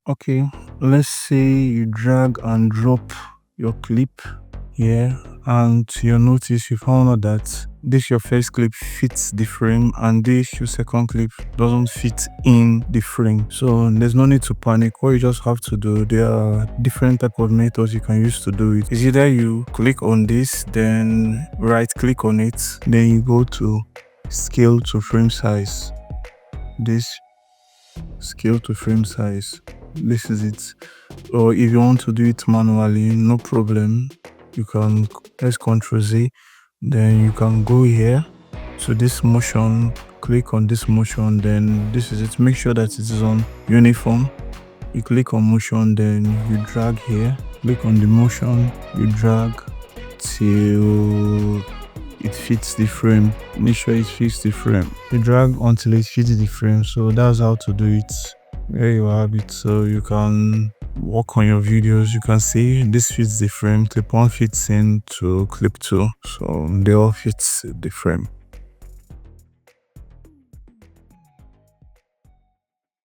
Okay, let's say you drag and drop your clip here, and to your notice you found out that this your first clip fits the frame and this your second clip doesn't fit in the frame. So there's no need to panic. What you just have to do, there are different type of methods you can use to do it. Is either you click on this, then right click on it, then you go to scale to frame size. This scale to frame size, this is it. Or if you want to do it manually, no problem, you can press Ctrl Z, then you can go here to this motion, click on this motion, then this is it. Make sure that it is on uniform. You click on motion, then you drag here, click on the motion, you drag till it fits the frame. Make sure it fits the frame. You drag until it fits the frame. So that's how to do it. There you have it. So you can work on your videos. You can see this fits the frame. Clip 1 fits into clip 2. So they all fit the frame.